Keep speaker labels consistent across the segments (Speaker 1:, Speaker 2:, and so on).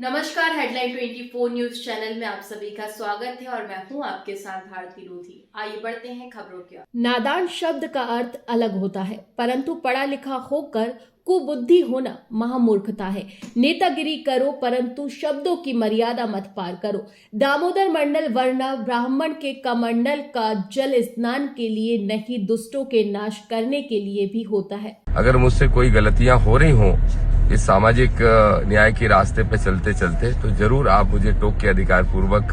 Speaker 1: नमस्कार, headline 24 news channel में आप सभी का स्वागत है और मैं हूं आपके साथ भारती लोधी। आइए बढ़ते हैं खबरों की ओर। नादान शब्द का अर्थ अलग होता है, परंतु पढ़ा लिखा होकर कुबुद्धि होना महामूर्खता है। नेतागिरी करो परंतु शब्दों की मर्यादा मत पार करो। दामोदर मंडल वरना ब्राह्मण के कमंडल का जल स्नान के लिए नहीं, दुष्टों के नाश करने के लिए भी होता है।
Speaker 2: अगर मुझसे कोई गलतियां हो रही हों इस सामाजिक न्याय के रास्ते पे चलते चलते, तो जरूर आप मुझे टोक के अधिकार पूर्वक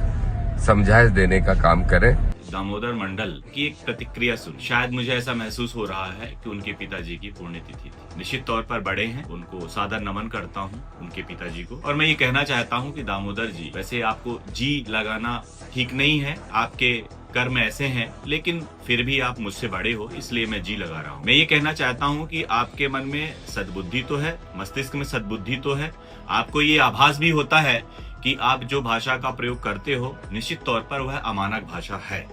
Speaker 2: समझाइश देने का काम करें।
Speaker 3: दामोदर मंडल की एक प्रतिक्रिया सुन शायद मुझे ऐसा महसूस हो रहा है कि उनके पिताजी की पुण्यतिथि थी। निश्चित तौर पर बड़े हैं, उनको सादर नमन करता हूं उनके पिताजी को। और मैं ये कहना चाहता हूं कि दामोदर जी, वैसे आपको जी लगाना ठीक नहीं है, आपके कर्म ऐसे हैं, लेकिन फिर भी आप मुझसे बड़े हो, इसलिए मैं जी लगा रहा हूँ। मैं ये कहना चाहता हूँ कि आपके मन में सद्बुद्धि तो है, मस्तिष्क में सद्बुद्धि तो है। आपको ये आभास भी होता है कि आप जो भाषा का प्रयोग करते हो निश्चित तौर पर वह अमानक भाषा है।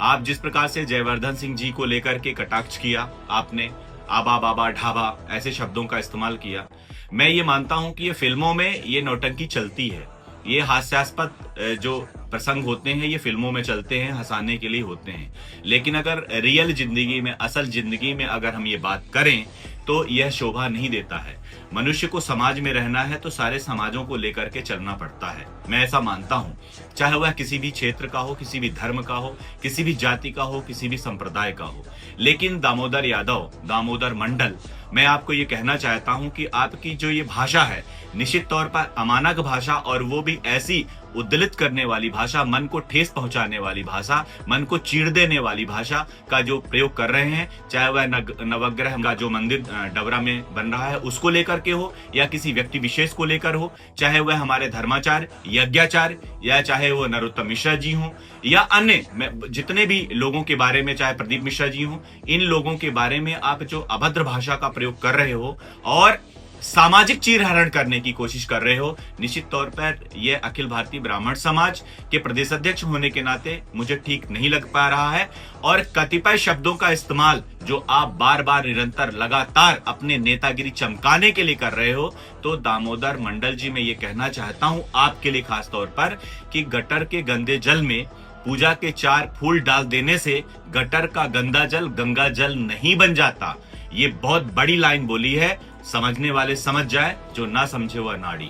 Speaker 3: आप जिस प्रकार से जयवर्धन सिंह जी को लेकर के कटाक्ष किया, आपने आबा बाबा ढाबा ऐसे शब्दों का इस्तेमाल किया, मैं ये मानता हूं कि ये फिल्मों में ये नौटंकी चलती है। ये हास्यास्पद जो प्रसंग होते हैं ये फिल्मों में चलते हैं, हंसाने के लिए होते हैं, लेकिन अगर रियल जिंदगी में, असल जिंदगी में अगर हम ये बात करें तो यह शोभा नहीं देता है। मनुष्य को समाज में रहना है तो सारे समाजों को लेकर के चलना पड़ता है, मैं ऐसा मानता हूं। चाहे वह किसी भी क्षेत्र का हो, किसी भी धर्म का हो, किसी भी जाति का हो, किसी भी संप्रदाय का हो। लेकिन दामोदर यादव, दामोदर मंडल, मैं आपको ये कहना चाहता हूं कि आपकी जो ये भाषा है निश्चित तौर पर अमानक भाषा, और वो भी ऐसी उद्दलित करने वाली भाषा, मन को ठेस पहुंचाने वाली भाषा, मन को चीर देने वाली भाषा का जो प्रयोग कर रहे हैं, चाहे वह नवग्रह का जो मंदिर डबरा में बन रहा है उसको लेकर के हो, या किसी व्यक्ति विशेष को लेकर हो, चाहे वह हमारे धर्माचार्य, यज्ञाचार्य, या चाहे वो नरोत्तम मिश्रा जी हों, या अन्य जितने भी लोगों के बारे में, चाहे प्रदीप मिश्रा जी हों, इन लोगों के बारे में आप जो अभद्र भाषा का प्रयोग कर रहे हो और सामाजिक चीरहरण करने की कोशिश कर रहे हो, निश्चित तौर पर यह अखिल भारतीय ब्राह्मण समाज के प्रदेश अध्यक्ष होने के नाते मुझे ठीक नहीं लग पा रहा है। और कतिपय शब्दों का इस्तेमाल जो आप बार बार निरंतर लगातार अपने नेतागिरी चमकाने के लिए कर रहे हो, तो दामोदर मंडल जी मैं ये कहना चाहता हूं आपके लिए खास तौर पर कि गटर के गंदे जल में पूजा के 4 फूल डाल देने से गटर का गंदा जल गंगा जल नहीं बन जाता। ये बहुत बड़ी लाइन बोली है, समझने वाले समझ जाए, जो ना समझे वह नाड़ी।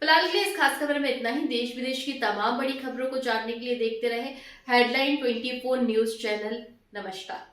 Speaker 1: फिलहाल के लिए इस खास खबर में इतना ही। देश विदेश की तमाम बड़ी खबरों को जानने के लिए देखते रहे हेडलाइन 24 न्यूज चैनल। नमस्कार।